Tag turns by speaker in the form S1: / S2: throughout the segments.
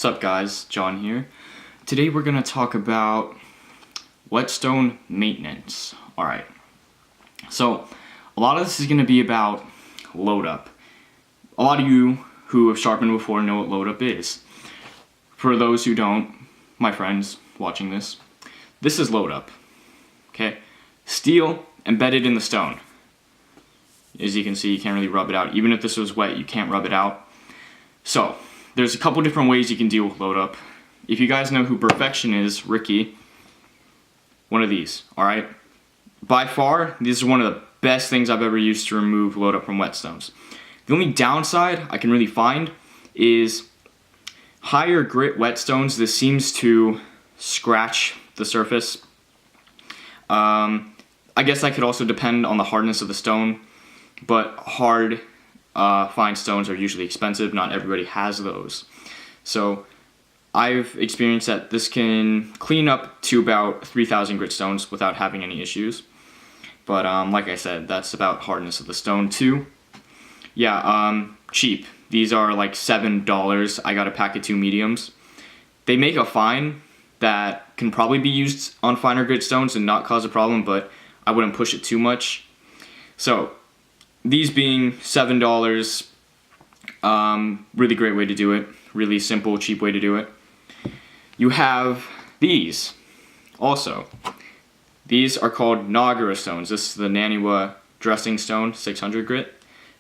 S1: What's up guys, John here. Today we're going to talk about whetstone maintenance. Alright, so a lot of this is going to be about load up. A lot of you who have sharpened before know what load up is. For those who don't, my friends watching this is load up. Okay, steel embedded in the stone. As you can see, you can't really rub it out. Even if this was wet, you can't rub it out. So there's a couple different ways you can deal with load up. If you guys know who Perfection is, Ricky, one of these, alright? By far, this is one of the best things I've ever used to remove load up from whetstones. The only downside I can really find is higher grit whetstones. This seems to scratch the surface. I guess that could also depend on the hardness of the stone, but hard fine stones are usually expensive. Not everybody has those. So I've experienced that this can clean up to about 3,000 grit stones without having any issues. But like I said, that's about hardness of the stone too. Yeah, cheap. These are like $7. I got a pack of 2 mediums. They make a fine that can probably be used on finer grit stones and not cause a problem, but I wouldn't push it too much. So these being $7, really great way to do it. Really simple, cheap way to do it. You have these also. These are called Naguror Stones. This is the Naguror dressing stone, 600 grit.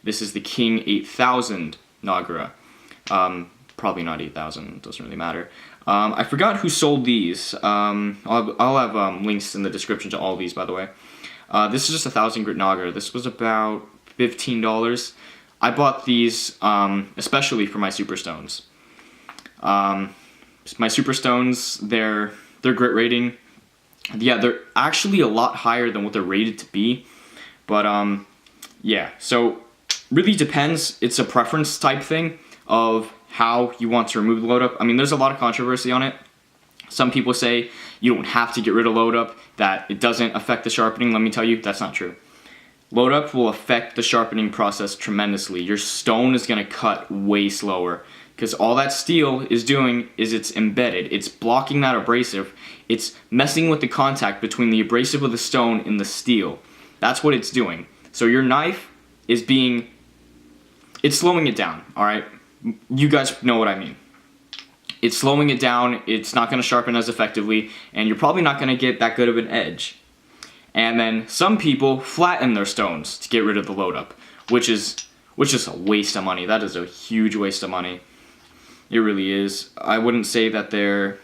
S1: This is the King 8000 Naguror. Probably not 8000, doesn't really matter. I forgot who sold these. I'll have links in the description to all of these, by the way. This is just 1000 grit Naguror. This was about $15. I bought these especially for my superstones. My superstones, their grit rating, yeah, they're actually a lot higher than what they're rated to be. But yeah, so really depends. It's a preference type thing of how you want to remove the load up. I mean, there's a lot of controversy on it. Some people say you don't have to get rid of load up, that it doesn't affect the sharpening. Let me tell you, that's not true. Load up will affect the sharpening process tremendously. Your stone is going to cut way slower because all that steel is doing is it's embedded. It's blocking that abrasive. It's messing with the contact between the abrasive of the stone and the steel. That's what it's doing. So your knife is it's slowing it down, all right? You guys know what I mean. It's slowing it down. It's not going to sharpen as effectively, and you're probably not going to get that good of an edge. And then some people flatten their stones to get rid of the load up, which is a waste of money. That is a huge waste of money. It really is. I wouldn't say that they're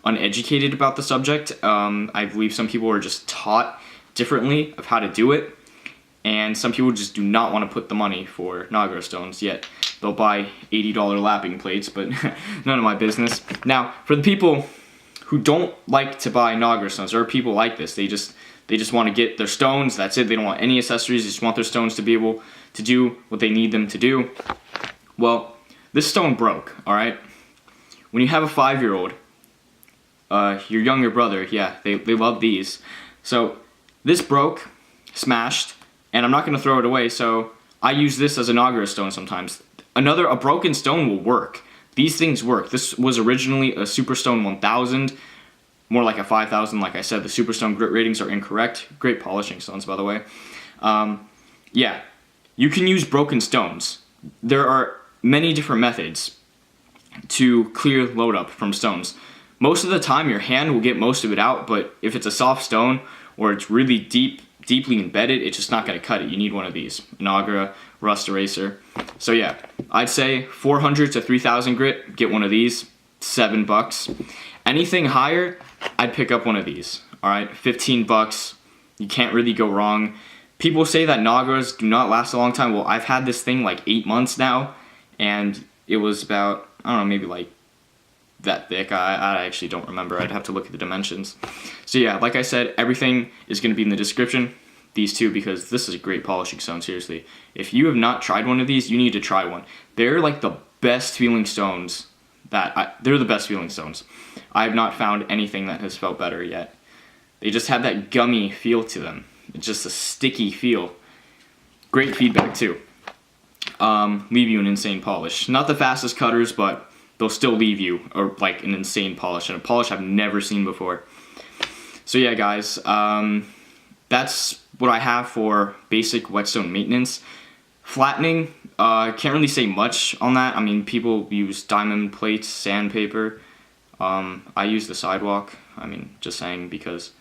S1: uneducated about the subject. I believe some people are just taught differently of how to do it, and some people just do not want to put the money for Naguror stones, yet they'll buy $80 lapping plates, but none of my business. Now, for the people who don't like to buy Naguror stones, there are people like this. They just want to get their stones, that's it. They don't want any accessories, they just want their stones to be able to do what they need them to do. Well, this stone broke, alright? When you have a 5-year-old, your younger brother, yeah, they love these. So, this broke, smashed, and I'm not going to throw it away, so I use this as a Naguror stone sometimes. A broken stone will work. These things work. This was originally a Superstone 1000, more like a 5000. Like I said, the Superstone grit ratings are incorrect. Great polishing stones, by the way. Yeah, you can use broken stones. There are many different methods to clear load up from stones. Most of the time, your hand will get most of it out, but if it's a soft stone or it's really deeply embedded, it's just not going to cut it. You need one of these, Naguror rust eraser. So yeah, I'd say 400 to 3,000 grit, get one of these, $7. Anything higher, I'd pick up one of these. All right, $15. You can't really go wrong. People say that Nagurors do not last a long time. Well, I've had this thing like 8 months now, and it was about, I don't know, maybe like that thick. I actually don't remember. I'd have to look at the dimensions. So yeah, like I said, everything is going to be in the description. These two, because this is a great polishing stone, seriously. If you have not tried one of these, you need to try one. They're like the best feeling stones they're the best feeling stones. I have not found anything that has felt better yet. They just have that gummy feel to them. It's just a sticky feel. Great feedback too. Leave you an insane polish. Not the fastest cutters, but they'll still leave you like an insane polish, and a polish I've never seen before. So yeah, guys, that's what I have for basic whetstone maintenance. Flattening, can't really say much on that. I mean, people use diamond plates, sandpaper. I use the sidewalk. I mean, just saying, because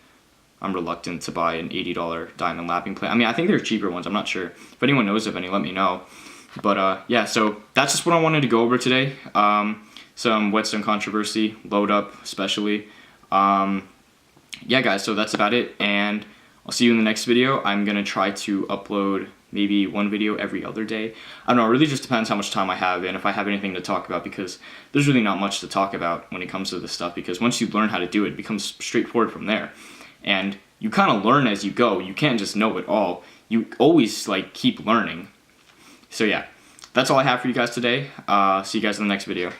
S1: I'm reluctant to buy an $80 diamond lapping plate. I mean, I think there are cheaper ones. I'm not sure. If anyone knows of any, let me know. But yeah, so that's just what I wanted to go over today. Some whetstone controversy, load up especially. Yeah, guys, so that's about it, and I'll see you in the next video. I'm going to try to upload maybe one video every other day. I don't know, it really just depends how much time I have and if I have anything to talk about, because there's really not much to talk about when it comes to this stuff, because once you learn how to do it, it becomes straightforward from there. And you kind of learn as you go. You can't just know it all. You always, like, keep learning. So yeah, that's all I have for you guys today. See you guys in the next video.